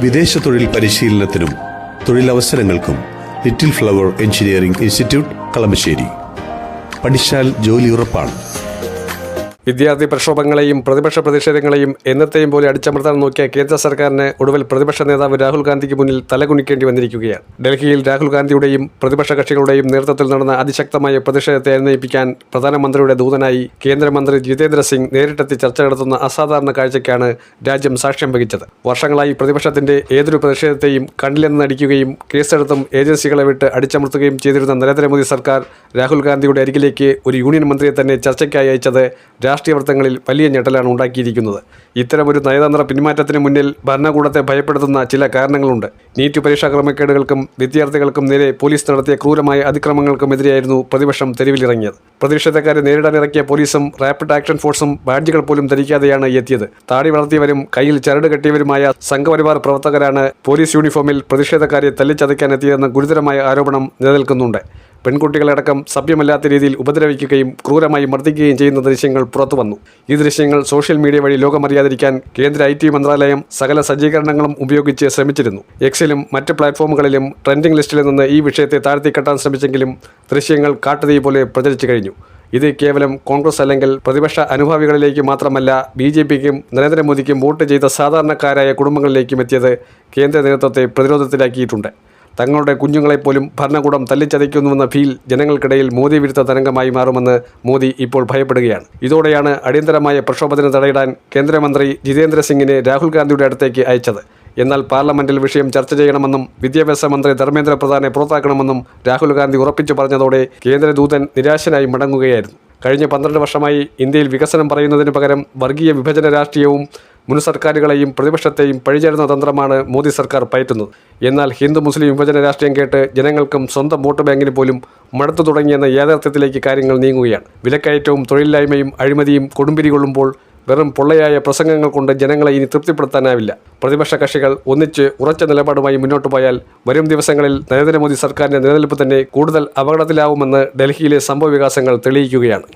വിദേശ തൊഴിൽ പരിശീലനത്തിനും തൊഴിലവസരങ്ങൾക്കും Little Flower Engineering Institute Kalamassery. പഠിച്ചാൽ ജോലി ഉറപ്പാണ്. വിദ്യാർത്ഥി പ്രക്ഷോഭങ്ങളെയും പ്രതിപക്ഷ പ്രതിഷേധങ്ങളെയും എന്നത്തെയും പോലെ അടിച്ചമർത്താൻ നോക്കിയ കേന്ദ്ര സർക്കാരിന് ഒടുവിൽ പ്രതിപക്ഷ നേതാവ് രാഹുൽ ഗാന്ധിക്ക് മുന്നിൽ തലകുനിക്കേണ്ടി വന്നിരിക്കുകയാണ്. ഡൽഹിയിൽ രാഹുൽ ഗാന്ധിയുടെയും പ്രതിപക്ഷ കക്ഷികളുടെയും നേതൃത്വത്തിൽ നടന്ന അതിശക്തമായ പ്രതിഷേധത്തെ അനുനയിപ്പിക്കാൻ പ്രധാനമന്ത്രിയുടെ ദൂതനായി കേന്ദ്രമന്ത്രി ജിതേന്ദ്ര സിംഗ് നേരിട്ടെത്തി ചർച്ച നടത്തുന്ന അസാധാരണ കാഴ്ചയ്ക്കാണ് രാജ്യം സാക്ഷ്യം വഹിച്ചത്. വർഷങ്ങളായി പ്രതിപക്ഷത്തിന്റെ ഏതൊരു പ്രതിഷേധത്തെയും കണ്ണിലെന്ന് നടിക്കുകയും കേസെടുത്തും ഏജൻസികളെ വിട്ട് അടിച്ചമർത്തുകയും ചെയ്തിരുന്ന നരേന്ദ്രമോദി സർക്കാർ രാഹുൽ ഗാന്ധിയുടെ അരികിലേക്ക് ഒരു യൂണിയൻ മന്ത്രിയെ തന്നെ ചർച്ചയ്ക്കായി അയച്ചത് രാഷ്ട്രീയ വൃത്തങ്ങളിൽ വലിയ ഞെട്ടലാണ് ഉണ്ടാക്കിയിരിക്കുന്നത്. ഇത്തരമൊരു നയതന്ത്ര പിന്മാറ്റത്തിന് മുന്നിൽ ഭരണകൂടത്തെ ഭയപ്പെടുത്തുന്ന ചില കാരണങ്ങളുണ്ട്. നീറ്റ് പരീക്ഷാ ക്രമക്കേടുകൾക്കും വിദ്യാർത്ഥികൾക്കും നേരെ പോലീസ് നടത്തിയ ക്രൂരമായ അതിക്രമങ്ങൾക്കുമെതിരെയായിരുന്നു പ്രതിപക്ഷം തെരുവിലിറങ്ങിയത്. പ്രതിഷേധക്കാരെ നേരിടാനിറക്കിയ പോലീസും റാപ്പിഡ് ആക്ഷൻ ഫോഴ്സും ബാഡ്ജുകൾ പോലും ധരിക്കാതെയാണ് എത്തിയത്. താടി വളർത്തിയവരും കയ്യിൽ ചരട് കെട്ടിയവരുമായ സംഘപരിവാർ പ്രവർത്തകരാണ് പോലീസ് യൂണിഫോമിൽ പ്രതിഷേധക്കാരെ തല്ലിച്ചതയ്ക്കാനെത്തിയതെന്ന ഗുരുതരമായ ആരോപണം നിലനിൽക്കുന്നുണ്ട്. പെൺകുട്ടികളടക്കം സഭ്യമല്ലാത്ത രീതിയിൽ ഉപദ്രവിക്കുകയും ക്രൂരമായി മർദ്ദിക്കുകയും ചെയ്യുന്ന ദൃശ്യങ്ങൾ പുറത്തുവന്നു. ഈ ദൃശ്യങ്ങൾ സോഷ്യൽ മീഡിയ വഴി ലോകമറിയാതിരിക്കാൻ കേന്ദ്ര IT മന്ത്രാലയം സകല സജ്ജീകരണങ്ങളും ഉപയോഗിച്ച് ശ്രമിച്ചിരുന്നു. എക്സിലും മറ്റ് പ്ലാറ്റ്ഫോമുകളിലും ട്രെൻഡിംഗ് ലിസ്റ്റിൽ നിന്ന് ഈ വിഷയത്തെ താഴ്ത്തിക്കെട്ടാൻ ശ്രമിച്ചെങ്കിലും ദൃശ്യങ്ങൾ കാട്ടുതീ പോലെ പ്രചരിച്ചു കഴിഞ്ഞു. ഇത് കേവലം കോൺഗ്രസ് അല്ലെങ്കിൽ പ്രതിപക്ഷ അനുഭാവികളിലേക്ക് മാത്രമല്ല, BJPക്കും നരേന്ദ്രമോദിക്കും വോട്ട് ചെയ്ത സാധാരണക്കാരായ കുടുംബങ്ങളിലേക്കും എത്തിയത് കേന്ദ്ര നേതൃത്വത്തെ പ്രതിരോധത്തിലാക്കിയിട്ടുണ്ട്. തങ്ങളുടെ കുഞ്ഞുങ്ങളെപ്പോലും ഭരണകൂടം തല്ലിച്ചതയ്ക്കുന്നുവെന്ന ഫീൽ ജനങ്ങൾക്കിടയിൽ മോദി വിരുദ്ധ തരംഗമായി മാറുമെന്ന് മോദി ഇപ്പോൾ ഭയപ്പെടുകയാണ്. ഇതോടെയാണ് അടിയന്തരമായ പ്രക്ഷോഭത്തിന് തടയിടാൻ കേന്ദ്രമന്ത്രി ജിതേന്ദ്ര സിംഗിനെ രാഹുൽ ഗാന്ധിയുടെ അടുത്തേക്ക് അയച്ചത്. എന്നാൽ പാർലമെന്റിൽ വിഷയം ചർച്ച ചെയ്യണമെന്നും വിദ്യാഭ്യാസ മന്ത്രി ധർമ്മേന്ദ്ര പ്രധാനെ പുറത്താക്കണമെന്നും രാഹുൽ ഗാന്ധി ഉറപ്പിച്ചു പറഞ്ഞതോടെ കേന്ദ്ര ദൂതൻ നിരാശനായി മടങ്ങുകയായിരുന്നു. കഴിഞ്ഞ 12 വർഷമായി ഇന്ത്യയിൽ വികസനം പറയുന്നതിന് പകരം വർഗീയ വിഭജന രാഷ്ട്രീയവും മുൻ സർക്കാരുകളെയും പ്രതിപക്ഷത്തെയും പഴിചേരുന്ന തന്ത്രമാണ് മോദി സർക്കാർ പയറ്റുന്നത്. എന്നാൽ ഹിന്ദു മുസ്ലിം വിഭജന രാഷ്ട്രീയം കേട്ട് ജനങ്ങൾക്കും സ്വന്തം വോട്ട് ബാങ്കിന് പോലും മടുത്തു തുടങ്ങിയെന്ന യാഥാർത്ഥ്യത്തിലേക്ക് കാര്യങ്ങൾ നീങ്ങുകയാണ്. വിലക്കയറ്റവും തൊഴിലില്ലായ്മയും അഴിമതിയും കൊടുമ്പിരി കൊള്ളുമ്പോൾ വെറും പൊള്ളയായ പ്രസംഗങ്ങൾ കൊണ്ട് ജനങ്ങളെ ഇനി തൃപ്തിപ്പെടുത്താനാവില്ല. പ്രതിപക്ഷ കക്ഷികൾ ഒന്നിച്ച് ഉറച്ച നിലപാടുമായി മുന്നോട്ട് പോയാൽ വരും ദിവസങ്ങളിൽ നരേന്ദ്രമോദി സർക്കാരിൻ്റെ നിലനിൽപ്പ് തന്നെ കൂടുതൽ അപകടത്തിലാവുമെന്ന് ഡൽഹിയിലെ സംഭവവികാസങ്ങൾ തെളിയിക്കുകയാണ്.